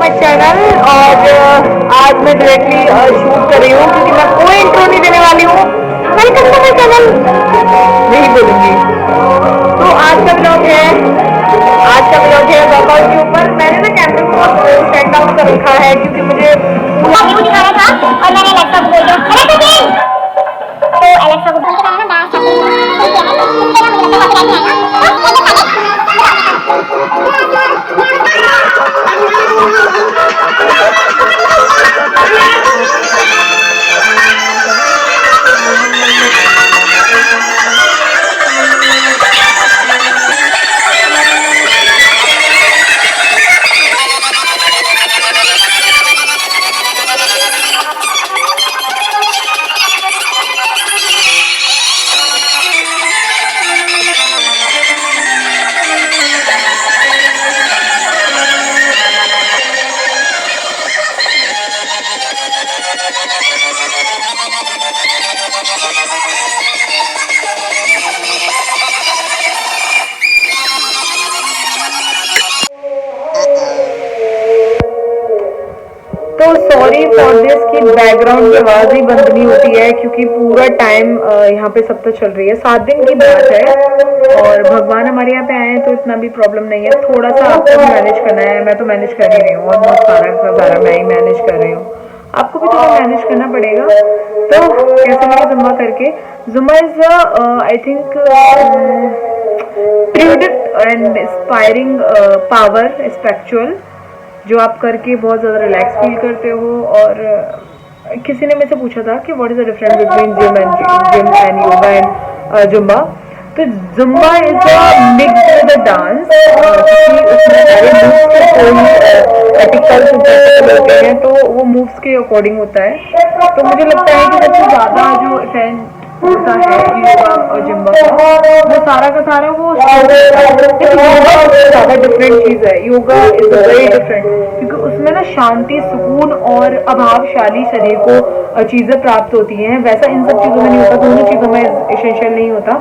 My channel. और आज मैं डायरेक्टली शूट कर रही हूँ क्योंकि मैं कोई इंट्रो नहीं देने वाली हूँ। वेलकम टू माय चैनल नहीं बोलूंगी। तो आज का ब्लॉग है वर्कआउट के ऊपर। मैंने ना कैमरे को सेट डाउन कर रखा है क्योंकि मुझे व्यू दिखाना था और मैंने लैपटॉप को बोल दिया तो एलेक्सा को बोल रहा है ना तो सॉरी फॉर दिस कि बैकग्राउंड की आवाज ही बंद नहीं होती है क्योंकि पूरा टाइम यहाँ पे सब तो चल रही है। 7 दिन की बात है और भगवान हमारे यहाँ पे आए हैं तो इतना भी प्रॉब्लम नहीं है। थोड़ा सा आपको भी मैनेज करना है। मैं तो मैनेज कर ही रही हूँ और बहुत सारा मैं ही मैनेज कर रही हूँ। आपको भी थोड़ा मैनेज करना पड़ेगा। तो कैसे लगे जुम्बा करके? Zumba is I think prudent and inspiring power spiritual जो आप करके बहुत ज़्यादा रिलैक्स फील करते हो। और किसी ने मुझसे पूछा था कि what is the difference between gym and yoga and Zumba. तो Zumba is a mix with the dance क्योंकि उसमें सारे मूव्स के कोई एटिकल्स होते हैं तो वो मूव्स के अकॉर्डिंग होता है। तो मुझे लगता है कि सबसे ज़्यादा जो इफेक्ट होता है योगा और जुम्बा का वो सारा का सारा वो ज़्यादा डिफरेंट चीज़ है। योगा इज वेरी डिफरेंट क्योंकि उसमें ना शांति, सुकून और अभावशाली शरीर को चीज़ें प्राप्त होती हैं। वैसा इन सब चीज़ों में नहीं होता, दोनों चीज़ों में एसेंशियल नहीं होता।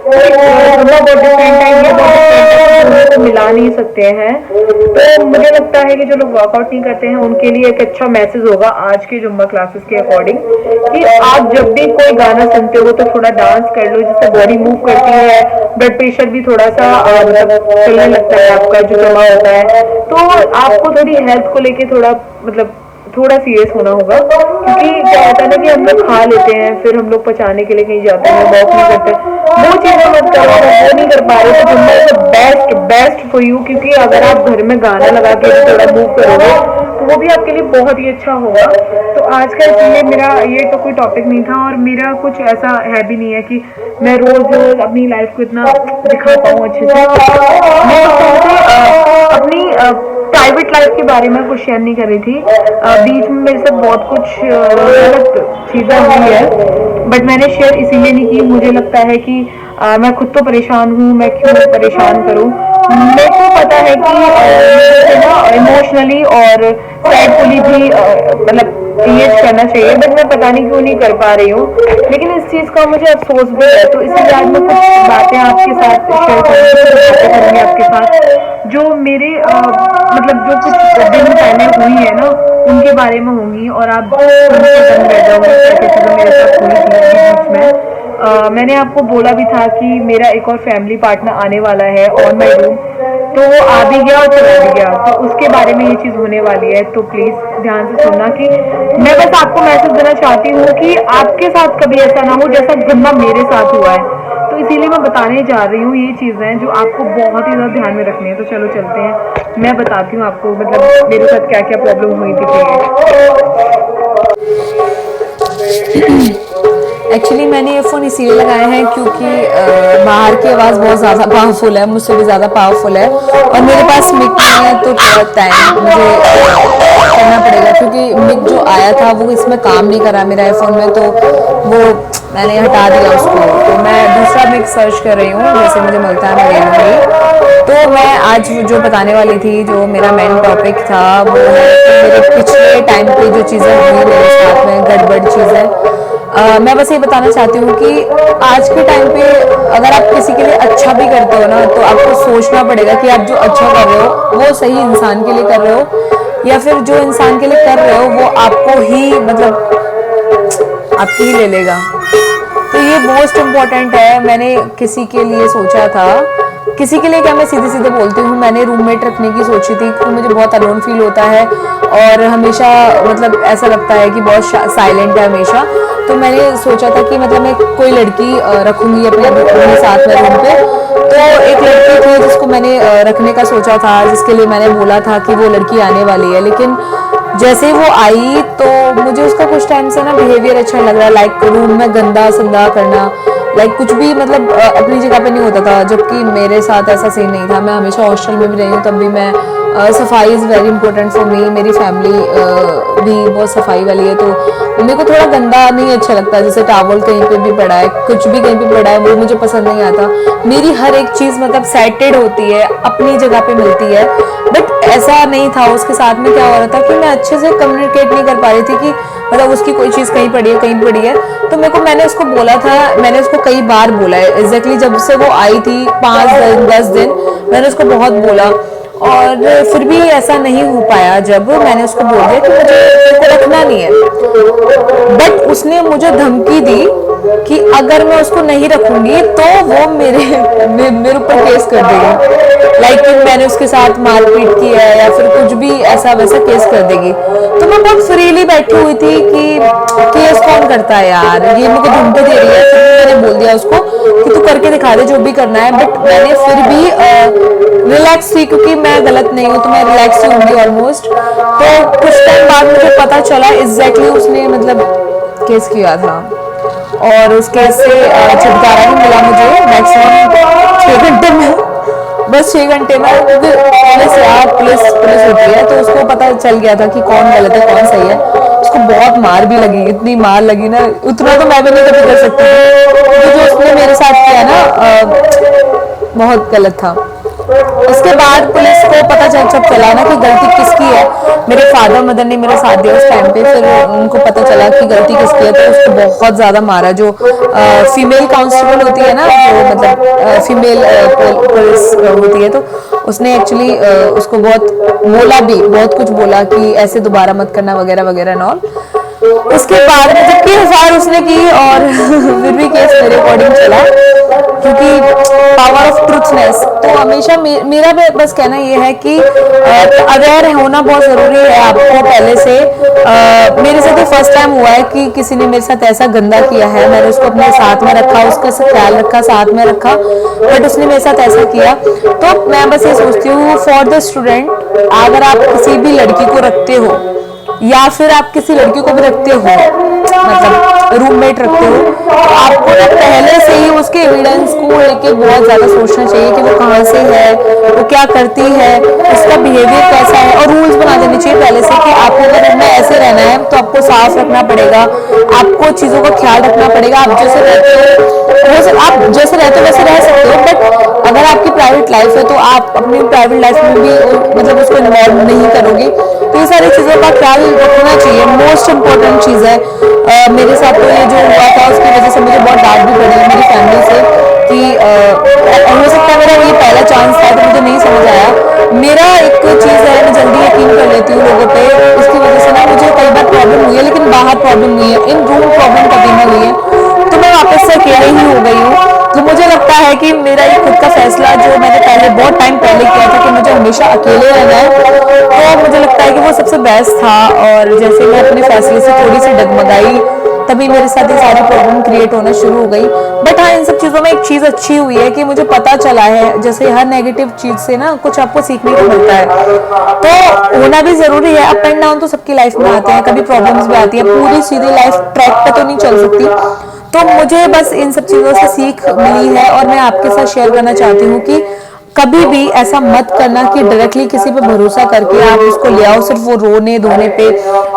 बहुत डिफरेंट है, ये बहुत मिला नहीं सकते हैं। तो मुझे लगता है कि जो लोग वर्कआउट नहीं करते हैं उनके लिए एक अच्छा मैसेज होगा आज के जुम्बा क्लासेस के अकॉर्डिंग कि आप जब भी कोई गाना सुनते हो तो थोड़ा डांस कर लो जिससे बॉडी मूव करती है। ब्लड प्रेशर भी थोड़ा सा मतलब चलने लगता है आपका जो जमा होता है। तो आपको थोड़ी हेल्थ को लेके थोड़ा सीरियस होना होगा क्योंकि क्या होता है ना कि हम लोग खा लेते हैं फिर हम लोग पचाने के लिए कहीं जाते हैं, वॉक नहीं करते, वो चीज़ें मत करो। अगर वो नहीं कर पा रहे तो Zumba is best for you क्योंकि अगर आप घर में गाना लगा के थोड़ा मूव करोगे तो वो भी आपके लिए बहुत ही अच्छा होगा। तो आज का इसलिए मेरा ये तो कोई टॉपिक नहीं था और मेरा कुछ ऐसा है भी नहीं है कि मैं रोज अपनी लाइफ को इतना दिखा पाऊँ अच्छे से। मैं अपनी प्राइवेट लाइफ के बारे में कुछ शेयर नहीं कर रही थी। बीच में मेरे साथ बहुत कुछ गलत चीज़ें हुई है बट मैंने शेयर इसीलिए नहीं की। मुझे लगता है कि मैं खुद तो परेशान हूँ, मैं क्यों परेशान करूँ। मेरे को पता है कि ना इमोशनली और सैडफुली भी मतलब ये करना चाहिए बट मैं पता नहीं क्यों नहीं कर पा रही हूँ। लेकिन इस चीज़ का मुझे अफसोस भी है तो इसलिए आज मैं कुछ बातें आपके साथ शेयर करूँगी आपके साथ जो मेरे मतलब जो कुछ दिन पहले हुई है ना उनके बारे में होंगी और आप रह जाओगे चीज़ें मेरे साथ हुई थी बीच में। मैंने आपको बोला भी था कि मेरा एक और फैमिली पार्टनर आने वाला है ऑन माई रूम, तो वो आ भी गया और चला भी गया। तो उसके बारे में ये चीज़ होने वाली है तो प्लीज़ ध्यान से सुनना कि मैं बस आपको मैसेज देना चाहती हूँ कि आपके साथ कभी ऐसा ना हो जैसा जुम्मा मेरे साथ हुआ है। तो इसीलिए मैं बताने जा रही हूँ ये चीज़ें जो आपको बहुत ही ज़्यादा ध्यान में रखनी है। तो चलो चलते हैं, मैं बताती हूँ आपको मतलब मेरे साथ क्या क्या प्रॉब्लम हुई थी। एक्चुअली मैंने ये फ़ोन इसीलिए लगाया है क्योंकि बाहर की आवाज़ बहुत ज़्यादा पावरफुल है, मुझसे भी ज़्यादा पावरफुल है और मेरे पास मिक नहीं है तो थोड़ा टाइम मुझे करना पड़ेगा क्योंकि मिक जो आया था वो इसमें काम नहीं करा मेरे आईफोन में, तो वो मैंने हटा दिया उसको। तो मैं दूसरा मिक सर्च कर रही हूँ जैसे मुझे मिलता है मैं ले लूँगी। तो मैं आज जो बताने वाली थी जो मेरा मेन टॉपिक था वो है कि मेरे पिछले टाइम पे जो चीज़ें हुई मेरे साथ में गड़बड़ चीज़ें। मैं बस ये बताना चाहती हूँ कि आज के टाइम पे अगर आप किसी के लिए अच्छा भी करते हो ना तो आपको सोचना पड़ेगा कि आप जो अच्छा कर रहे हो वो सही इंसान के लिए कर रहे हो या फिर जो इंसान के लिए कर रहे हो वो आपको ही मतलब आपकी ही ले लेगा। तो ये मोस्ट इम्पॉर्टेंट है। मैंने किसी के लिए सोचा था, किसी के लिए क्या, मैं सीधे सीधे बोलती हूँ, मैंने रूममेट रखने की सोची थी क्योंकि मुझे बहुत अलोन फील होता है और हमेशा मतलब ऐसा लगता है कि बहुत साइलेंट है हमेशा। तो मैंने सोचा था कि मतलब मैं कोई लड़की रखूँगी अपने साथ में रूम पे। तो एक लड़की थी जिसको मैंने रखने का सोचा था, जिसके लिए मैंने बोला था कि वो लड़की आने वाली है, लेकिन जैसे ही वो आई तो मुझे उसका कुछ टाइम से ना बिहेवियर अच्छा लग रहा है, लाइक रूम में गंदा संदा करना, लाइक कुछ भी मतलब अपनी जगह पे नहीं होता था, जबकि मेरे साथ ऐसा सीन नहीं था। मैं हमेशा हॉस्टल में भी रही हूँ, तब भी मैं सफाई is very important for me. मेरी फैमिली भी बहुत सफाई वाली है, तो मेरे को थोड़ा गंदा नहीं अच्छा लगता, जैसे टॉवल कहीं पे भी पड़ा है, कुछ भी कहीं पे पड़ा है, वो मुझे पसंद नहीं आता। मेरी हर एक चीज़ मतलब सेटेड होती है, अपनी जगह पे मिलती है। बट ऐसा नहीं था उसके साथ में। क्या हो रहा था कि मैं अच्छे से कम्युनिकेट नहीं कर पा रही थी कि मतलब उसकी कोई चीज़ कहीं पड़ी है कहीं पड़ी है। तो मेरे को, मैंने उसको बोला था, मैंने उसको कई बार बोला है एग्जैक्टली जब से वो आई थी 5-10 दिन मैंने उसको बहुत बोला, और फिर भी ऐसा नहीं हो पाया। जब मैंने उसको बोल दिया कि मुझे इसको रखना नहीं है, बट उसने मुझे धमकी दी कि अगर मैं उसको नहीं रखूंगी तो वो मेरे ऊपर केस कर देगी, लाइक मैंने उसके साथ मारपीट की है या फिर कुछ भी ऐसा वैसा केस कर देगी। तो मैं बहुत फ्रीली बैठी हुई थी कि केस कौन करता है यार, ये मेरे को धमकी दे रही है। फिर मैंने बोल दिया उसको कि तू करके दिखा दे जो भी करना है, बट मैंने फिर भी रिलैक्स थी क्योंकि मैं गलत नहीं हूँ, तो मैं रिलैक्स ही होंगी ऑलमोस्ट। तो कुछ टाइम बाद मुझे पता चला एग्जैक्टली उसने मतलब केस किया था, और उस केस से छुटकारा भी मिला मुझे मैक्सिमम 6 घंटे में। बस 6 घंटे में, क्योंकि पुलिस होती है तो उसको पता चल गया था कि कौन गलत है कौन सही है। उसको बहुत मार भी लगी, इतनी मार लगी ना, उतना तो मैं भी नहीं कभी कर सकती थी, तो जो उसने मेरे साथ किया ना बहुत गलत था। उसके बाद पुलिस को पता चला ना कि गलती किसकी है। मेरे फादर मदर ने मेरा साथ दिया उस टाइम पे, फिर उनको पता चला कि गलती किसकी है, तो उसको बहुत ज़्यादा मारा। जो फीमेल कांस्टेबल होती है ना, जो मतलब फीमेल पुलिस होती है, तो उसने एक्चुअली उसको बहुत बोला भी, बहुत कुछ बोला कि ऐसे दोबारा मत करना वगैरह वगैरह नॉल। उसके बाद मतलब 3 उसने की और फिर भी केस मेरे अकॉर्डिंग चला, क्योंकि पावर ऑफ ट्रुथनेस। तो हमेशा मेरा बस कहना ये है कि अवेयर होना बहुत ज़रूरी है आपको पहले से। मेरे साथ ये फर्स्ट टाइम हुआ है कि किसी ने मेरे साथ ऐसा गंदा किया है। मैंने उसको अपने साथ में रखा, उसका ख्याल रखा, साथ में रखा, बट उसने मेरे साथ ऐसा किया। तो मैं बस ये सोचती हूँ फॉर द स्टूडेंट, अगर आप किसी भी लड़की को रखते हो या फिर आप किसी लड़की को भी रखते हो, मतलब रूममेट रखते हो, तो आपको ना पहले से ही उसके एविडेंस को लेके बहुत ज़्यादा सोचना चाहिए कि वो कहाँ से है, वो क्या करती है, उसका बिहेवियर कैसा है, और रूल्स बना देने चाहिए पहले से कि आपको अगर रूम में ऐसे रहना है तो आपको साफ रखना पड़ेगा, आपको चीज़ों का ख्याल रखना पड़ेगा। आप जैसे रहते हो आप जैसे रहते हो वैसे रह सकते हो, बट अगर आपकी प्राइवेट लाइफ है तो आप अपनी प्राइवेट लाइफ में भी मतलब उसको इन्वॉल्व नहीं करोगे। तो ये सारी चीज़ों का ख्याल रखना चाहिए, मोस्ट इम्पोर्टेंट चीज़ है। मेरे साथ तो ये जो हुआ था उसकी वजह से मुझे बहुत डांट भी पड़ी मेरी फैमिली से कि हो सकता है मेरा ये पहला चांस था तो मुझे नहीं समझ आया। मेरा एक चीज़ है, मैं जल्दी यकीन कर लेती हूँ लोगों पे, इसकी वजह से ना मुझे कई बार प्रॉब्लम हुई है, लेकिन बाहर प्रॉब्लम नहीं है, इन रूम प्रॉब्लम कभी नहीं हुई है। तो मैं वापस से अकेले ही हो गई हूँ। तो मुझे लगता है कि मेरा एक खुद का फैसला जो मैंने पहले बहुत टाइम पहले किया था कि मुझे हमेशा अकेले रहना है, तो मुझे लगता है कि वो सबसे बेस्ट था। और जैसे मैं अपने फैसले से थोड़ी सी डगमगाई, तभी मेरे साथ ये सारी प्रॉब्लम क्रिएट होना शुरू हो गई। बट हाँ, इन सब चीज़ों में एक चीज़ अच्छी हुई है कि मुझे पता चला है, जैसे हर नेगेटिव चीज़ से ना कुछ आपको सीखने को मिलता है, तो होना भी ज़रूरी है। अप एंड डाउन तो सबकी लाइफ में आते हैं, कभी प्रॉब्लम्स भी आती है, पूरी सीधी लाइफ ट्रैक पे तो नहीं चल सकती। तो मुझे बस इन सब चीज़ों से सीख मिली है, और मैं आपके साथ शेयर करना चाहती हूँ कि कभी भी ऐसा मत करना कि डायरेक्टली किसी पे भरोसा करके आप उसको ले आओ सिर्फ वो रोने धोने पे,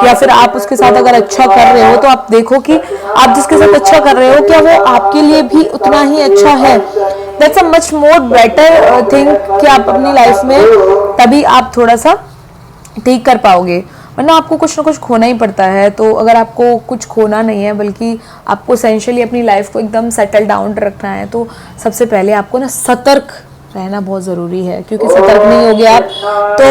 या फिर आप उसके साथ अगर अच्छा कर रहे हो तो आप देखो कि आप जिसके साथ अच्छा कर रहे हो क्या वो आपके लिए भी उतना ही अच्छा है। That's a much more better thing कि आप अपनी लाइफ में तभी आप थोड़ा सा ठीक कर पाओगे, वरना आपको कुछ ना कुछ खोना ही पड़ता है। तो अगर आपको कुछ खोना नहीं है बल्कि आपको एसेंशियली अपनी लाइफ को एकदम सेटल डाउन रखना है, तो सबसे पहले आपको ना सतर्क रहना बहुत ज़रूरी है, क्योंकि सतर्क नहीं हो गया आप तो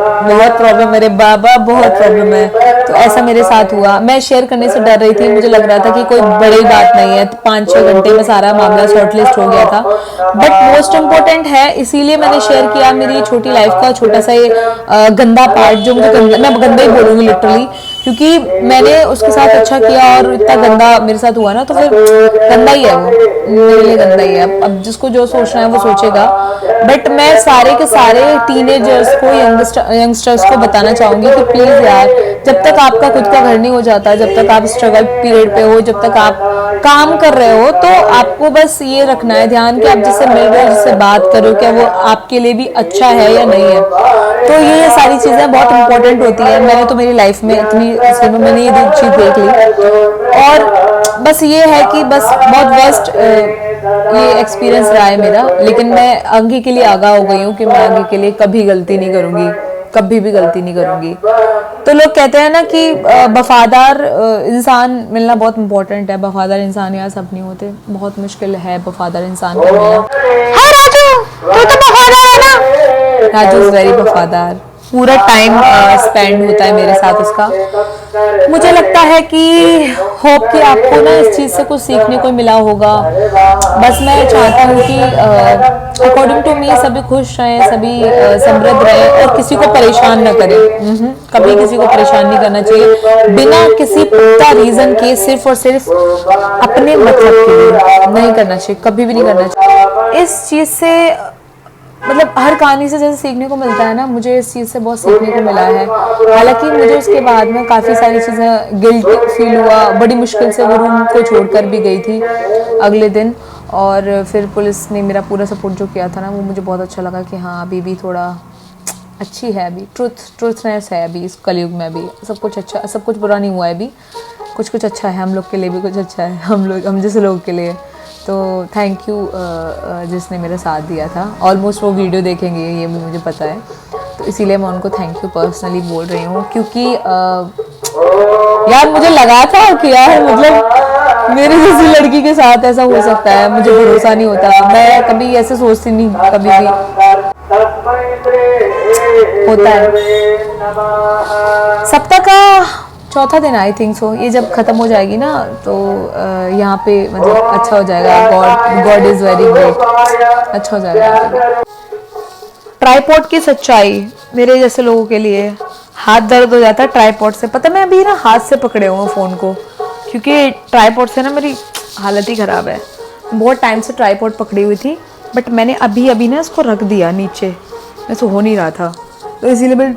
बहुत प्रॉब्लम, मेरे बाबा बहुत प्रॉब्लम है। तो ऐसा मेरे साथ हुआ, मैं शेयर करने से डर रही थी, मुझे लग रहा था कि कोई बड़ी बात नहीं है, 5-6 घंटे में सारा मामला शॉर्टलिस्ट हो गया था। बट मोस्ट इम्पोर्टेंट है, इसीलिए मैंने शेयर किया मेरी छोटी लाइफ का छोटा सा ये गंदा पार्ट, जो मुझे मैं गंदा ही बोलूँगी लिटरली, क्योंकि मैंने उसके साथ अच्छा किया और इतना गंदा मेरे साथ हुआ ना, तो फिर गंदा ही है वो, मेरे लिए गंदा ही है। अब जिसको जो सोचना है वो सोचेगा। बट मैं सारे के सारे टीनेजर्स को, यंगस्टर्स को बताना चाहूंगी कि प्लीज यार, जब तक आपका खुद का घर नहीं हो जाता, जब तक आप स्ट्रगल पीरियड पे हो, जब तक आप काम कर रहे हो, तो आपको बस ये रखना है ध्यान कि आप जिससे मिल रहे हो, जिससे बात कर रहे हो, क्या वो आपके लिए भी अच्छा है या नहीं है। तो ये सारी चीजें बहुत इंपॉर्टेंट होती है। मैंने तो मेरी लाइफ में इतनी मैंने ये चीज देख ली, और बस ये है कि बस बहुत वेस्ट ये एक्सपीरियंस रहा है मेरा, लेकिन मैं आगे के लिए आगाह हो गई हूँ कि मैं आगे के लिए कभी गलती नहीं करूंगी, कभी भी गलती नहीं करूंगी। तो लोग कहते हैं ना कि वफादार इंसान मिलना बहुत इंपॉर्टेंट है। वफादार इंसान यार सब नहीं होते, बहुत मुश्किल है वफादार इंसान को मिलना। हाँ राजू, तू तो वफादार है ना। राजू इज वेरी वफादार, पूरा टाइम स्पेंड होता है मेरे साथ उसका। मुझे लगता है कि होप कि आपको ना इस चीज़ से कुछ सीखने को मिला होगा। बस मैं चाहती हूँ कि अकॉर्डिंग टू मी सभी खुश रहें, सभी समृद्ध रहें और किसी को परेशान ना करें। कभी किसी को परेशान नहीं करना चाहिए बिना किसी पुख्ता रीज़न के, सिर्फ और सिर्फ अपने मतलब के लिए नहीं करना चाहिए, कभी भी नहीं करना चाहिए। इस चीज़ से मतलब हर कहानी से जैसे सीखने को मिलता है ना, मुझे इस चीज़ से बहुत सीखने को मिला है। हालांकि मुझे उसके बाद में काफ़ी सारी चीज़ें गिल्ट फील हुआ, बड़ी मुश्किल से वो रूम को छोड़कर भी गई थी अगले दिन, और फिर पुलिस ने मेरा पूरा सपोर्ट जो किया था ना, वो मुझे बहुत अच्छा लगा कि हाँ अभी भी थोड़ा अच्छी है, अभी ट्रूथनेस है, अभी इस कलयुग में भी सब कुछ अच्छा, सब कुछ बुरा नहीं हुआ है, अभी कुछ कुछ अच्छा है, हम लोग के लिए भी कुछ अच्छा है, हम जैसे लोग के लिए। तो थैंक यू जिसने मेरा साथ दिया था। ऑलमोस्ट वो वीडियो देखेंगे ये भी मुझे पता है, तो इसीलिए मैं उनको थैंक यू पर्सनली बोल रही हूँ, क्योंकि यार मुझे लगा था कि यार मतलब मेरे जैसी लड़की के साथ ऐसा हो सकता है, मुझे भरोसा नहीं होता, मैं कभी ऐसे सोचती नहीं, कभी भी होता है। सप्ताह का चौथा दिन आई थिंक सो, ये जब खत्म हो जाएगी ना तो यहाँ पे मतलब अच्छा हो जाएगा। गॉड इज वेरी ग्रेट, अच्छा हो जाएगा। ट्राइपॉड की सच्चाई मेरे जैसे लोगों के लिए, हाथ दर्द हो जाता है ट्राइपॉड से। पता मैं अभी ना हाथ से पकड़े हुए फ़ोन को, क्योंकि ट्राइपॉड से ना मेरी हालत ही ख़राब है। बहुत टाइम से ट्राइपॉड पकड़ी हुई थी, बट मैंने अभी ना इसको रख दिया नीचे, मैं सो हो नहीं रहा था तो इसीलिए मैं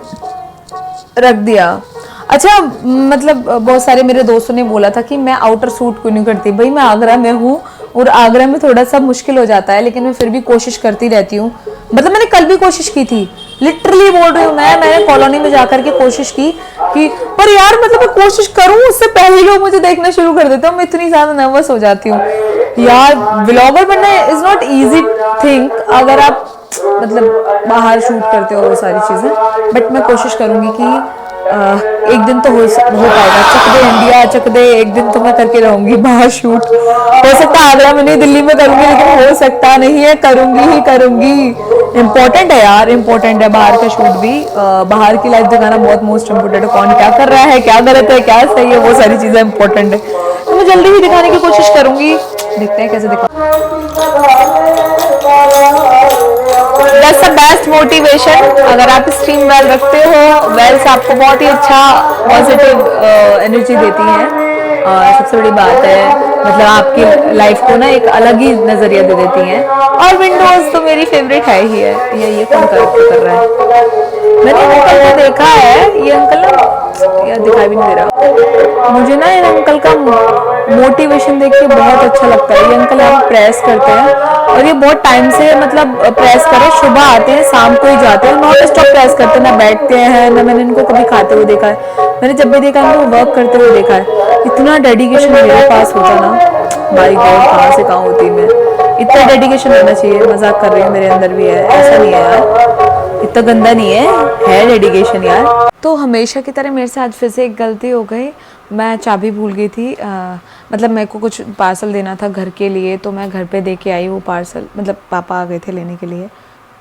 रख दिया। अच्छा मतलब बहुत सारे मेरे दोस्तों ने बोला था कि मैं आउटर सूट क्यों नहीं करती। भाई मैं आगरा में हूँ और आगरा में थोड़ा सा मुश्किल हो जाता है, लेकिन मैं फिर भी कोशिश करती रहती हूँ। मतलब मैंने कल भी कोशिश की थी, लिटरली बोल रही हूँ मैंने कॉलोनी में जाकर के कोशिश की कि, पर यार मतलब मैं कोशिश करूँ उससे पहले लोग मुझे देखना शुरू कर देते हैं, मैं इतनी ज्यादा नर्वस हो जाती हूँ यार। व्लॉगर बनना इज नॉट इजी थिंग अगर आप मतलब बाहर शूट करते हो वो सारी चीजें, बट मैं कोशिश करूंगी कि एक दिन तो हो पाएगा। चक दे इंडिया चक दे, एक दिन तो मैं करके रहूंगी बाहर शूट। हो सकता है आगरा में नहीं दिल्ली में करूंगी, लेकिन हो सकता नहीं है, करूंगी ही करूंगी। इम्पोर्टेंट है यार, इम्पोर्टेंट है बाहर का शूट भी, बाहर की लाइफ दिखाना बहुत मोस्ट इम्पोर्टेंट है। कौन क्या कर रहा है, क्या गलत है, क्या सही है, वो सारी चीजें इम्पोर्टेंट है। तो मैं जल्दी ही दिखाने की कोशिश करूंगी, देखते हैं कैसे दिखा। That's the best motivation। अगर आप स्ट्रीम वेल रखते हो, वेल्स आपको बहुत ही अच्छा पॉजिटिव एनर्जी देती है, और सबसे बड़ी बात है मतलब आपकी लाइफ को ना एक अलग ही नजरिया दे देती हैं। और विंडोज तो मेरी फेवरेट है ही है। ये कौन कर रहा है? मैंने अंकल को देखा है, ये अंकल ना यार दिखाई भी नहीं दे रहा मुझे ना, इन अंकल का मोटिवेशन देख के बहुत अच्छा लगता है। ये अंकल यहाँ प्रेस करते हैं और ये बहुत टाइम से मतलब प्रेस करे, सुबह आते हैं शाम को ही जाते हैं, नॉन स्टॉप प्रेस करते हैं, ना बैठते हैं ना मैंने इनको कभी खाते हुए देखा है। मैंने जब भी देखा है इनको वर्क करते हुए देखा है। इतना डेडिकेशन मेरे पास होता ना, भाई गॉड कहाँ से कहाँ होती मैं। इतना डेडिकेशन रहना चाहिए। मजाक कर रही हूँ, मेरे अंदर भी है, ऐसा नहीं है यार। इतना गंदा नहीं है डेडिकेशन यार। तो हमेशा की तरह मेरे से आज फिर से एक गलती हो गई, मैं चाबी भूल गई थी। मतलब मेरे को कुछ पार्सल देना था घर के लिए, तो मैं घर पे दे के आई वो पार्सल, मतलब पापा आ गए थे लेने के लिए,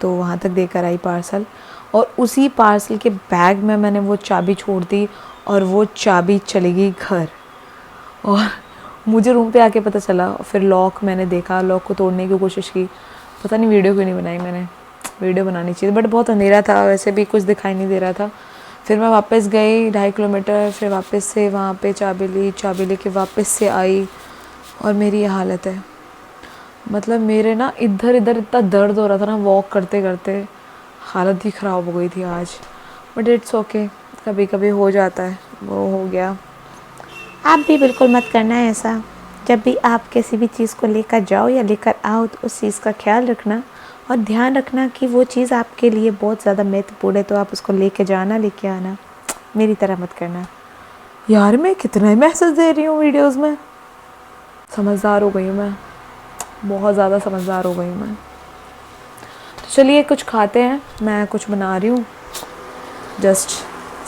तो वहाँ तक देकर आई पार्सल। और उसी पार्सल के बैग में मैंने वो चाबी छोड़ दी और वो चाबी चली गई घर। और मुझे रूम पे आके पता चला, फिर लॉक मैंने देखा, लॉक को तोड़ने की कोशिश की, पता नहीं वीडियो क्यों नहीं बनाई मैंने, वीडियो बनानी चाहिए, बट बहुत अंधेरा था, वैसे भी कुछ दिखाई नहीं दे रहा था। फिर मैं वापस गई 2.5 किलोमीटर, फिर वापस से वहाँ पे चाबी ली, चाबी लेके वापस से आई और मेरी ये हालत है। मतलब मेरे ना इधर इधर इतना दर्द हो रहा था ना, वॉक करते करते हालत ही ख़राब हो गई थी आज। बट इट्स ओके, कभी कभी हो जाता है, वो हो गया। आप भी बिल्कुल मत करना है ऐसा। जब भी आप किसी भी चीज़ को लेकर जाओ या लेकर आओ तो उस चीज़ का ख्याल रखना और ध्यान रखना कि वो चीज़ आपके लिए बहुत ज़्यादा महत्वपूर्ण है, तो आप उसको लेके जाना, लेके आना। मेरी तरह मत करना। यार मैं कितना ही मैसेज दे रही हूँ वीडियोस में। समझदार हो गई हूँ मैं, बहुत ज़्यादा समझदार हो गई हूँ मैं। तो चलिए कुछ खाते हैं, मैं कुछ बना रही हूँ, जस्ट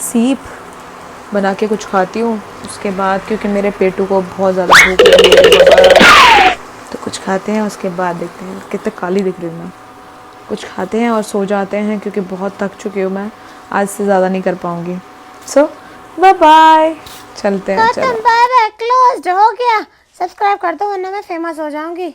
सीप बना के कुछ खाती हूँ उसके बाद, क्योंकि मेरे पेटू को बहुत ज़्यादा भूख लगी है। तो कुछ खाते हैं उसके बाद देखते हैं। कितने काली दिख रही हूँ मैं। कुछ खाते हैं और सो जाते हैं, क्योंकि बहुत थक चुकी हूँ मैं, आज से ज़्यादा नहीं कर पाऊँगी। सो बाय बाय, चलते हैं। चलो बाय बाय, क्लोज्ड हो गया। सब्सक्राइब कर दो वरना मैं फेमस हो जाऊंगी।